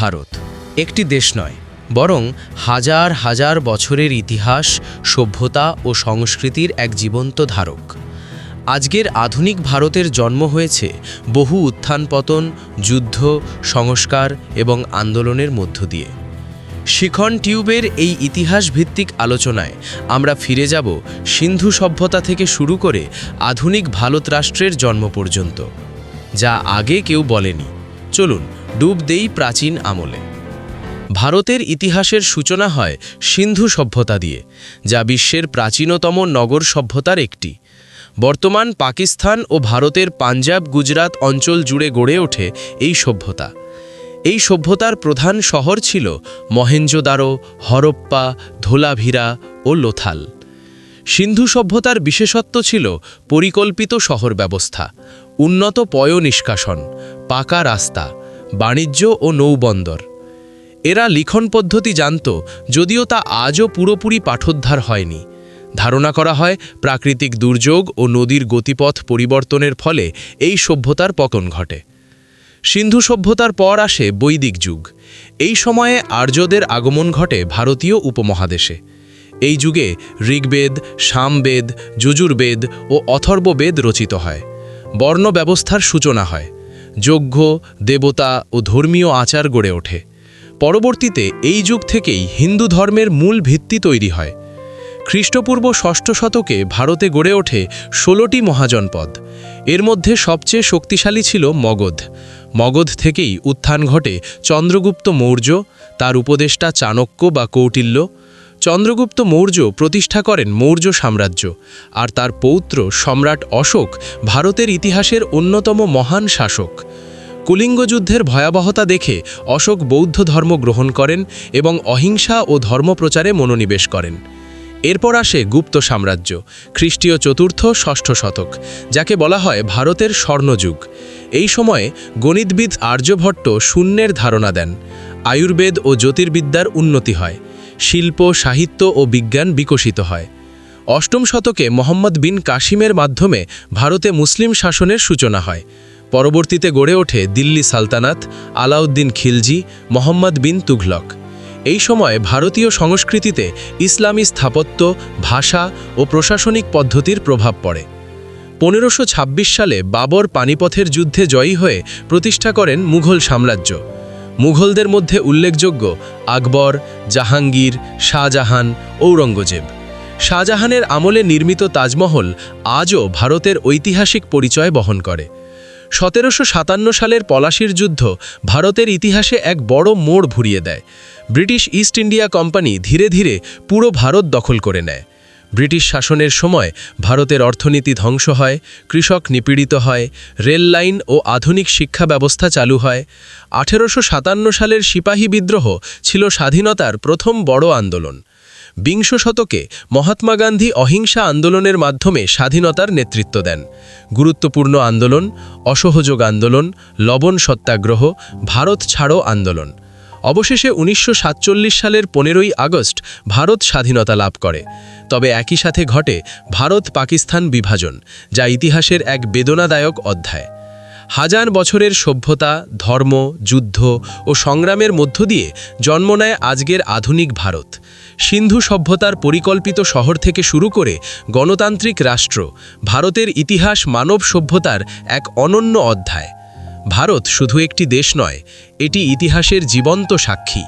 ভারত একটি দেশ নয়, বরং হাজার হাজার বছরের ইতিহাস, সভ্যতা ও সংস্কৃতির এক জীবন্ত ধারক। আজকের আধুনিক ভারতের জন্ম হয়েছে বহু উত্থান-পতন, যুদ্ধ, সংস্কার এবং আন্দোলনের মধ্য দিয়ে। শিখন টিউবের এই ইতিহাসভিত্তিক আলোচনায় আমরা ফিরে যাব সিন্ধু সভ্যতা থেকে শুরু করে আধুনিক ভারত রাষ্ট্রের জন্ম পর্যন্ত, যা আগে কেউ বলেনি। চলুন ডুব দেই প্রাচীন আমলে। ভারতের ইতিহাসের সূচনা হয় সিন্ধু সভ্যতা দিয়ে, যা বিশ্বের প্রাচীনতম নগর সভ্যতার একটি। বর্তমান পাকিস্তান ও ভারতের পাঞ্জাব, গুজরাট অঞ্চল জুড়ে গড়ে ওঠে এই সভ্যতা। এই সভ্যতার প্রধান শহর ছিল মহেঞ্জোদারো, হরপ্পা, ধোলাভিরা ও লোথাল। সিন্ধু সভ্যতার বিশেষত্ব ছিল পরিকল্পিত শহর ব্যবস্থা, উন্নত পয় নিষ্কাশন, পাকা রাস্তা, বাণিজ্য ও নৌবন্দর। এরা লিখন পদ্ধতি জানত, যদিও তা আজও পুরোপুরি পাঠোদ্ধার হয়নি। ধারণা করা হয় প্রাকৃতিক দুর্যোগ ও নদীর গতিপথ পরিবর্তনের ফলে এই সভ্যতার পতন ঘটে। সিন্ধু সভ্যতার পর আসে বৈদিক যুগ। এই সময়ে আর্যদের আগমন ঘটে ভারতীয় উপমহাদেশে। এই যুগে ঋগ্বেদ, সামবেদ, যজুর্বেদ ও অথর্ববেদ রচিত হয়। বর্ণ ব্যবস্থার সূচনা হয়। যজ্ঞ, দেবতা ও ধর্মীয় আচার গড়ে ওঠে। পরবর্তীতে এই যুগ থেকেই হিন্দু ধর্মের মূল ভিত্তি তৈরি হয়। খ্রিস্টপূর্ব ষষ্ঠ শতকে ভারতে গড়ে ওঠে 16টি মহাজনপদ। এর মধ্যে সবচেয়ে শক্তিশালী ছিল মগধ। মগধ থেকেই উত্থান ঘটে চন্দ্রগুপ্ত মৌর্য, তার উপদেষ্টা চাণক্য বা কৌটিল্য। চন্দ্রগুপ্ত মৌর্য প্রতিষ্ঠা করেন মৌর্য সাম্রাজ্য, আর তার পৌত্র সম্রাট অশোক ভারতের ইতিহাসের অন্যতম মহান শাসক। কলিঙ্গ যুদ্ধের ভয়াবহতা দেখে অশোক বৌদ্ধ ধর্ম গ্রহণ করেন এবং অহিংসা ও ধর্মপ্রচারে মনোনিবেশ করেন। এরপর আসে গুপ্ত সাম্রাজ্য, খ্রিস্টীয় চতুর্থ ষষ্ঠ শতক, যাকে বলা হয় ভারতের স্বর্ণযুগ। এই সময়ে গণিতবিদ আর্যভট্ট শূন্যের ধারণা দেন। আয়ুর্বেদ ও জ্যোতির্বিদ্যার উন্নতি হয়। শিল্প, সাহিত্য ও বিজ্ঞান বিকশিত হয়। অষ্টম শতকে মোহাম্মদ বিন কাসিমের মাধ্যমে ভারতে মুসলিম শাসনের সূচনা হয়। পরবর্তীতে গড়ে ওঠে দিল্লি সালতানাত, আলাউদ্দিন খিলজি, মোহাম্মদ বিন তুঘলক। এই সময় ভারতীয় সংস্কৃতিতে ইসলামী স্থাপত্য, ভাষা ও প্রশাসনিক পদ্ধতির প্রভাব পড়ে। 1526 সালে বাবর পানিপথের যুদ্ধে জয়ী হয়ে প্রতিষ্ঠা করেন মুঘল সাম্রাজ্য। মুঘলদের মধ্যে উল্লেখযোগ্য আকবর, জাহাঙ্গীর, শাহজাহান, ঔরঙ্গজেব। শাহজাহানের আমলে নির্মিত তাজমহল আজও ভারতের ঐতিহাসিক পরিচয় বহন করে। 1757 সালের পলাশির যুদ্ধ ভারতের ইতিহাসে এক বড় মোড় ঘুরিয়ে দেয়। ব্রিটিশ ইস্ট ইন্ডিয়া কোম্পানি ধীরে ধীরে পুরো ভারত দখল করে নেয়। ব্রিটিশ শাসনের সময় ভারতের অর্থনীতি ধ্বংস হয়, কৃষক নিপীড়িত হয়, রেল লাইন ও আধুনিক শিক্ষা ব্যবস্থা চালু হয়। 1857 সালের সিপাহী বিদ্রোহ ছিল স্বাধীনতার প্রথম বড় আন্দোলন। বিংশ শতকে মহাত্মা গান্ধী অহিংসা আন্দোলনের মাধ্যমে স্বাধীনতার নেতৃত্ব দেন। গুরুত্বপূর্ণ আন্দোলন অসহযোগ আন্দোলন, লবণ সত্যাগ্রহ, ভারত ছাড়ো আন্দোলন। অবশেষে 1947 সালের 15ই আগস্ট ভারত স্বাধীনতা লাভ করে। তবে একই সাথে ঘটে ভারত-পাকিস্তান বিভাজন, যা ইতিহাসের এক বেদনাদায়ক অধ্যায়। হাজার বছরের সভ্যতা, ধর্ম, যুদ্ধ ও সংগ্রামের মধ্য দিয়ে জন্ম নেয় আজকের আধুনিক ভারত। সিন্ধু সভ্যতার পরিকল্পিত শহর থেকে শুরু করে গণতান্ত্রিক রাষ্ট্র, ভারতের ইতিহাস মানব সভ্যতার এক অনন্য অধ্যায়। ভারত শুধু একটি দেশ নয়, এটি ইতিহাসের জীবন্ত সাক্ষী।